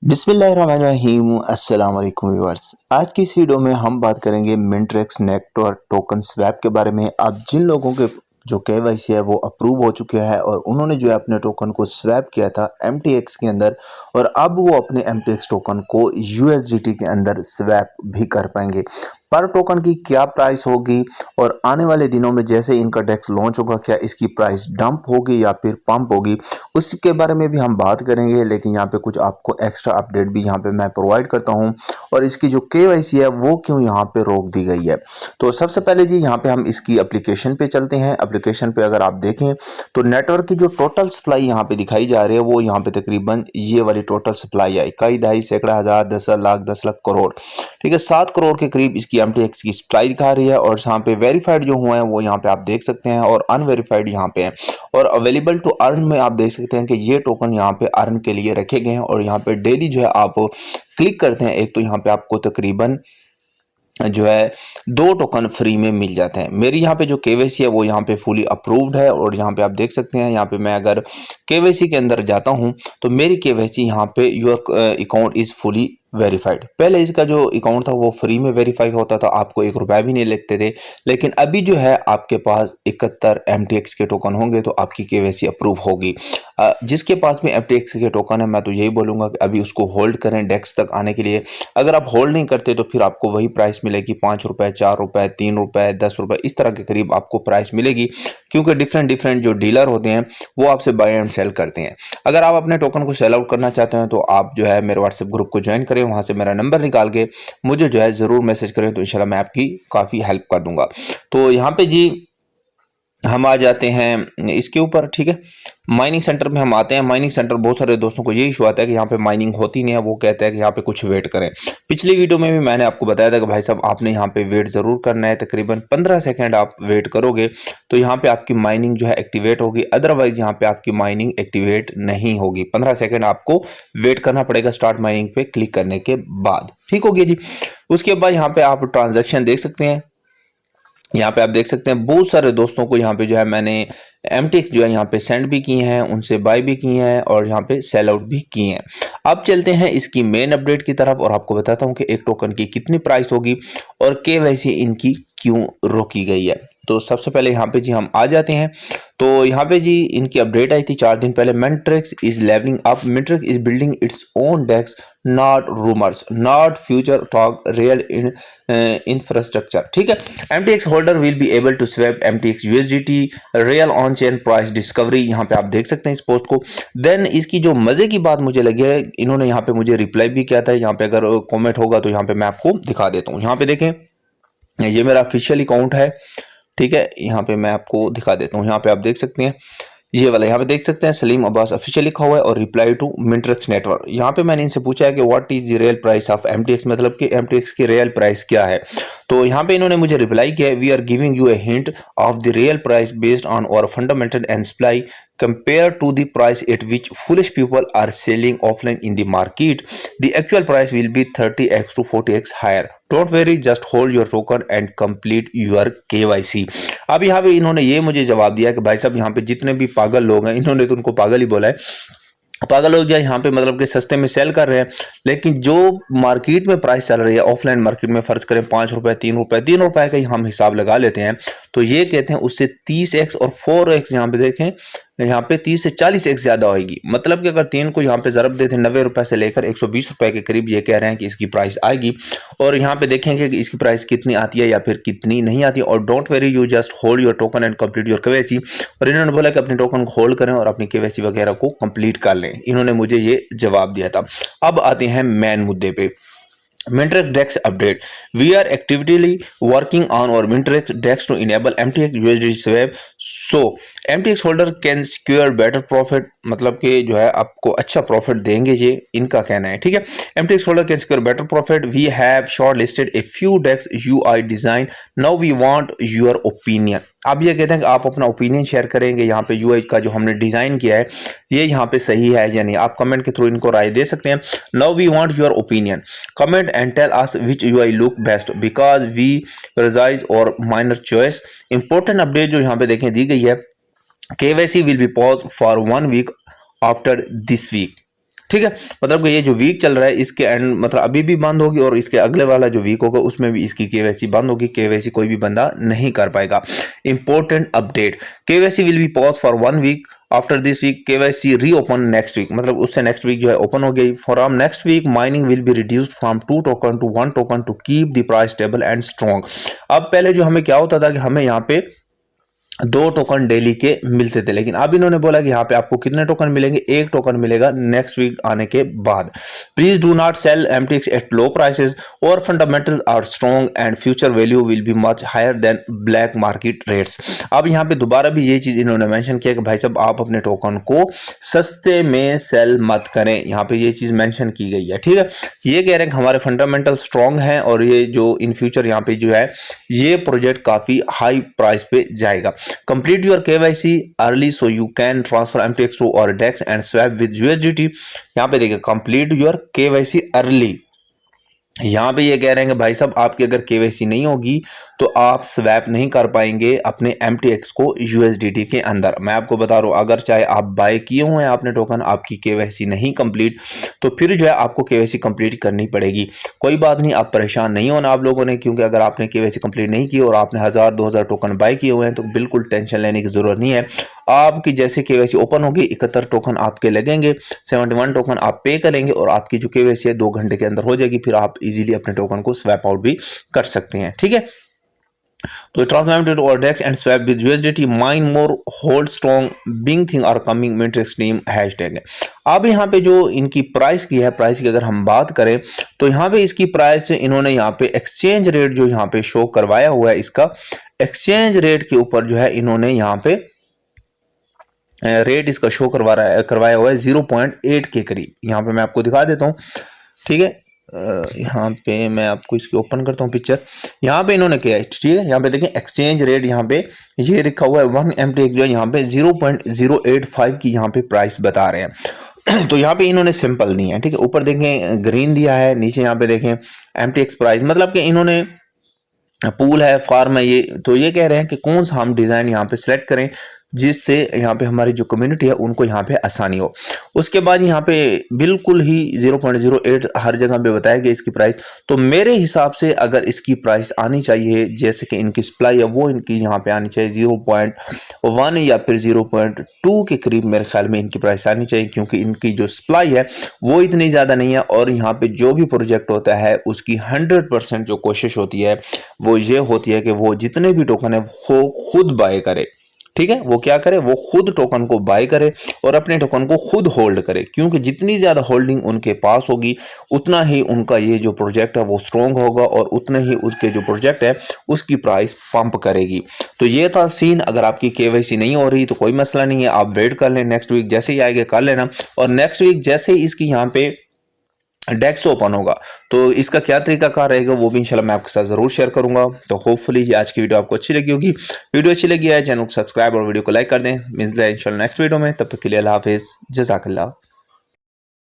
बिस्मिल्लाहिर्रहमानिर्रहीम अस्सलाम वालेकुम व्यूअर्स। आज की इस वीडियो में हम बात करेंगे मिंट्रेक्स नेक्टर टोकन स्वैप के बारे में। अब जिन लोगों के जो केवाईसी है वो अप्रूव हो चुके हैं और उन्होंने जो है अपने टोकन को स्वैप किया था एमटीएक्स के अंदर, और अब वो अपने एमटीएक्स टोकन को यूएसडीटी के अंदर स्वैप भी कर पाएंगे। पर टोकन की क्या प्राइस होगी और आने वाले दिनों में जैसे इनका डेक्स लॉन्च होगा क्या इसकी प्राइस डंप होगी या फिर पंप होगी, उसके बारे में भी हम बात करेंगे। लेकिन यहाँ पे कुछ आपको एक्स्ट्रा अपडेट भी यहाँ पे मैं प्रोवाइड करता हूँ, और इसकी जो केवाईसी है वो क्यों यहाँ पे रोक दी गई है। तो सबसे पहले जी यहाँ पे हम इसकी एप्लीकेशन पे चलते हैं। एप्लीकेशन पे अगर आप देखें तो नेटवर्क की जो टोटल सप्लाई यहाँ पे दिखाई जा रही है वो यहाँ पे तकरीबन ये वाली टोटल सप्लाई है, इकाई दहाई सैकड़ा हज़ार 10 लाख 10 लाख करोड़, ठीक है। 7 करोड़ के करीब इसकी एमटीएक्स की सप्लाई दिखा रही है। और यहाँ पे वेरीफाइड जो हुए हैं वो यहाँ पे आप देख सकते हैं, और अनवेरीफाइड यहाँ पे है। और अवेलेबल टू अर्न में आप देख सकते हैं कि ये टोकन यहाँ पे अर्न के लिए रखे गए हैं, और यहाँ पे डेली जो है आप क्लिक करते हैं एक तो यहाँ पे आपको तकरीबन जो है 2 टोकन फ्री में मिल जाते हैं। मेरी यहाँ पे जो केवाईसी है वो यहाँ पे फुली अप्रूव्ड है, और यहाँ पे आप देख सकते हैं यहाँ पे मैं अगर केवाईसी के अंदर जाता हूँ तो मेरी केवाईसी यहाँ पे your account is fully verified. पहले इसका जो अकाउंट था वो फ्री में वेरीफाई होता था, आपको 1 रुपया भी नहीं लगते थे। लेकिन अभी जो है आपके पास 71 एमटीएक्स के टोकन होंगे तो आपकी केवाईसी अप्रूव होगी। जिसके पास में एमटीएक्स के टोकन है मैं तो यही बोलूँगा कि अभी उसको होल्ड करें डेस्क तक आने के लिए। अगर आप होल्ड नहीं करते तो फिर आपको वही प्राइस मिलेगी, 5 रुपये 4 रुपये 3 रुपये 10 रुपये इस तरह के करीब आपको प्राइस मिलेगी, क्योंकि डिफरेंट जो डीलर होते हैं वो आपसे बाय एंड सेल करते हैं। अगर आप अपने टोकन को सेल आउट करना चाहते हैं तो आप जो है मेरे व्हाट्सएप ग्रुप को ज्वाइन करें, वहां से मेरा नंबर निकाल के मुझे जो है ज़रूर मैसेज करें, तो इंशाल्लाह मैं आपकी काफ़ी हेल्प कर दूंगा। तो यहाँ पे जी हम आ जाते हैं इसके ऊपर, ठीक है। माइनिंग सेंटर में हम आते हैं। माइनिंग सेंटर बहुत सारे दोस्तों को यही इशू आता है कि यहाँ पे माइनिंग होती नहीं है, वो कहते हैं कि यहाँ पे कुछ वेट करें। पिछली वीडियो में भी मैंने आपको बताया था कि भाई साहब आपने यहाँ पे वेट जरूर करना है, तकरीबन 15 सेकंड आप वेट करोगे तो यहाँ पे आपकी माइनिंग जो है एक्टिवेट होगी, अदरवाइज यहाँ पे आपकी माइनिंग एक्टिवेट नहीं होगी। 15 सेकंड आपको वेट करना पड़ेगा स्टार्ट माइनिंग पे क्लिक करने के बाद, ठीक होगी जी। उसके बाद यहाँ पे आप ट्रांजेक्शन देख सकते हैं। यहाँ पे आप देख सकते हैं बहुत सारे दोस्तों को यहाँ पे जो है मैंने एमटीएक्स जो है यहाँ पे सेंड भी किए हैं, उनसे बाय भी किए हैं, और यहाँ पे सेल आउट भी किए हैं। अब चलते हैं इसकी मेन अपडेट की तरफ और आपको बताता हूँ कि एक टोकन की कितनी प्राइस होगी और केवाईसी इनकी क्यों रोकी गई है। तो सबसे पहले यहाँ पे जी हम आ जाते हैं। तो यहाँ पे जी इनकी अपडेट आई थी 4 दिन पहले। Mintrex is levelling up, Mintrex is building its own DEX, not rumours, not future talk, real infrastructure, ठीक है। MTX holder will be able to swap MTX USDT, real on chain price discovery, यहाँ पे आप देख सकते हैं इस post को। देन इसकी जो मजे की बात मुझे लगी है, इन्होंने यहाँ पे मुझे रिप्लाई भी किया था। यहाँ पे अगर कमेंट होगा तो यहाँ पे मैं आपको दिखा देता हूँ। यहाँ पे देखें ये मेरा ऑफिशियल अकाउंट है, ठीक है। यहाँ पे मैं आपको दिखा देता हूँ। यहाँ पे आप देख सकते हैं ये वाला, यहाँ पे देख सकते हैं सलीम अब्बास ऑफिशियल लिखा हुआ है और रिप्लाई टू मिंट्रेक्स नेटवर्क। यहाँ पे मैंने इनसे पूछा है कि what is the real price of MTX, मतलब कि एमटीएक्स की रियल प्राइस क्या है। तो यहाँ पे इन्होंने मुझे रिप्लाई किया है, we are giving you a hint of the real price based on our fundamental and supply compared to the price at which foolish people are selling offline in the market. The actual price will be 30x to 40x higher. Don't worry, just hold your token and complete your KYC. अब यहाँ पे इन्होंने ये मुझे जवाब दिया कि भाई साहब यहाँ पे जितने भी पागल लोग हैं, इन्होंने तो उनको पागल ही बोला है, पागल लोग जो यहाँ पे मतलब कि सस्ते में सेल कर रहे हैं, लेकिन जो मार्केट में प्राइस चल रही है ऑफलाइन मार्केट में, फर्ज करें 5 रुपए 3 रुपए का ही हम हिसाब लगा लेते हैं, तो ये कहते हैं उससे 30x और 4x यहाँ पे देखें, यहाँ पे 30 से 40x ज्यादा होगी। मतलब कि अगर 3 को यहाँ पे जरब देते 90 रुपए से लेकर 120 रुपए के करीब ये कह रहे हैं कि इसकी प्राइस आएगी। और यहाँ पे देखेंगे कि इसकी प्राइस कितनी आती है या फिर कितनी नहीं आती। और don't very, you just hold your token and complete your KYC. और इन्होंने बोला कि अपने टोकन को होल्ड करें और अपनी केवाईसी वगैरह को कंप्लीट कर लें। इन्होंने मुझे ये जवाब दिया था। अब आते हैं मेन मुद्दे पे, Mintrex DEX update. We are actively working on our Mintrex DEX to enable MTX USDT swap, so MTX holder can secure better profit, मतलब कि जो है आपको अच्छा प्रॉफिट देंगे, ये इनका कहना है, ठीक है। MTX holder can secure better profit. We have shortlisted a few DEX UI design. Now we want your opinion. अब ये कहते हैं कि आप अपना ओपिनियन शेयर करेंगे। यहाँ पे यूआई का जो हमने डिजाइन किया है ये यहाँ पे सही है या नहीं, आप कमेंट के थ्रू इनको राय दे सकते हैं। Now we want your opinion, comment and tell us which UI look best because we precise और माइनर चॉइस। इंपॉर्टेंट अपडेट जो यहाँ पे देखें दी गई है, KYC will be pause for 1 week after this week, ठीक है, मतलब कि ये जो वीक चल रहा है इसके एंड मतलब अभी भी बंद होगी और इसके अगले वाला जो वीक होगा उसमें भी इसकी केवाईसी बंद होगी, केवाईसी कोई भी बंदा नहीं कर पाएगा। Important update, KYC will be pause for 1 week, after this week KYC reopen next week, मतलब उससे नेक्स्ट वीक जो है ओपन हो गई। From next week mining will be reduced from 2 token to 1 token to keep the price stable and strong. अब पहले जो हमें क्या होता था कि हमें यहाँ पे 2 टोकन डेली के मिलते थे, लेकिन अब इन्होंने बोला कि यहाँ पे आपको कितने टोकन मिलेंगे, 1 टोकन मिलेगा नेक्स्ट वीक आने के बाद। Please do not sell MTX at low prices और fundamentals are strong and future value will be much higher than black market rates. अब यहाँ पे दोबारा भी ये चीज इन्होंने मेंशन किया कि भाई साहब आप अपने टोकन को सस्ते में सेल मत करें, यहाँ पे ये चीज मेंशन की गई है। ठीक है, ये कह रहे हैं कि हमारे फंडामेंटल स्ट्रॉन्ग हैं और ये जो इन फ्यूचर यहाँ पे जो है ये प्रोजेक्ट काफी हाई प्राइस पे जाएगा। Complete your KYC early so you can transfer MTX to or DEX and swap with USDT। यहाँ पे देखिए complete your KYC early, यहाँ पे ये कह रहे हैं कि भाई साहब आपकी अगर केवाईसी नहीं होगी तो आप स्वैप नहीं कर पाएंगे अपने MTX को USDT के अंदर। मैं आपको बता रहा हूँ अगर चाहे आप बाय किए हुए हैं आपने टोकन, आपकी केवाईसी नहीं कंप्लीट तो फिर जो है आपको केवाईसी कंप्लीट करनी पड़ेगी। कोई बात नहीं, आप परेशान नहीं होना आप लोगों ने, क्योंकि अगर आपने केवाईसी कंप्लीट नहीं की और आपने 1000-2000 टोकन बाय किए हुए हैं तो बिल्कुल टेंशन लेने की जरूरत नहीं है। आपकी जैसे केवाईसी ओपन होगी 71 टोकन आपके लगेंगे, 71 टोकन आप पे करेंगे और आपकी जो केवाईसी है 2 घंटे के अंदर हो जाएगी, फिर आप इजीली अपने टोकन को स्वैप आउट भी कर सकते हैं। ठीक है, तो ट्रांसफर और DEX and swap with USDT mine more hold strong big thing are coming Mintrex team hashtag है। अब यहाँ पे जो इनकी प्राइस की है, प्राइस की अगर हम बात करें तो यहाँ पे इसकी प्राइस इन्होंने यहाँ पे एक्सचेंज रेट जो यहाँ पे शो करवाया हुआ है, इसका एक्सचेंज रेट के ऊपर जो है इन्होंने यहाँ पे रेट इसका शो करवाया हुआ है 0.8 के करीब। यहाँ पे मैं आपको दिखा देता हूँ। ठीक है, यहाँ पे मैं आपको इसकी ओपन करता हूँ पिक्चर। यहाँ पे इन्होंने किया है, ठीक है, यहाँ पे देखें एक्सचेंज रेट यहाँ पे ये लिखा हुआ है 1 MTX जो है यहाँ पे 0.085 की यहाँ पे प्राइस बता रहे हैं। तो यहाँ पे इन्होंने सिंपल दी है। ठीक है, ऊपर देखें ग्रीन दिया है, नीचे यहाँ पे देखें MTX प्राइस, मतलब कि इन्होंने पूल है फार्म है ये, तो ये कह रहे हैं कि कौन सा हम डिजाइन यहाँ पे सिलेक्ट करें जिससे यहाँ पे हमारी जो कम्युनिटी है उनको यहाँ पे आसानी हो। उसके बाद यहाँ पे बिल्कुल ही 0.08 हर जगह पे बताया गया इसकी प्राइस। तो मेरे हिसाब से अगर इसकी प्राइस आनी चाहिए जैसे कि इनकी सप्लाई है वो इनकी यहाँ पे आनी चाहिए 0.1 या फिर 0.2 के करीब मेरे ख्याल में इनकी प्राइस आनी चाहिए, क्योंकि इनकी जो सप्लाई है वो इतनी ज़्यादा नहीं है और यहाँ पे जो भी प्रोजेक्ट होता है उसकी 100% जो कोशिश होती है वो ये होती है कि वो जितने भी टोकन है वो खुद बाय करे। ठीक है, वो क्या करे, वो खुद टोकन को बाय करे और अपने टोकन को खुद होल्ड करे, क्योंकि जितनी ज्यादा होल्डिंग उनके पास होगी उतना ही उनका ये जो प्रोजेक्ट है वो स्ट्रॉन्ग होगा और उतने ही उसके जो प्रोजेक्ट है उसकी प्राइस पंप करेगी। तो ये था सीन। अगर आपकी केवाईसी नहीं हो रही तो कोई मसला नहीं है, आप वेट कर लें, नेक्स्ट वीक जैसे ही आएगा कर लेना। और नेक्स्ट वीक जैसे ही इसकी यहाँ पे डेक्स ओपन होगा तो इसका क्या तरीका कार रहेगा वो भी इंशाल्लाह मैं आपके साथ जरूर शेयर करूंगा। तो होपफुली आज की वीडियो आपको अच्छी लगी होगी। वीडियो अच्छी लगी है चैनल को सब्सक्राइब और वीडियो को लाइक कर दें। मिलते हैं इंशाल्लाह नेक्स्ट वीडियो में, तब तक के लिए अल्लाह हाफिज, जज़ाकल्लाह।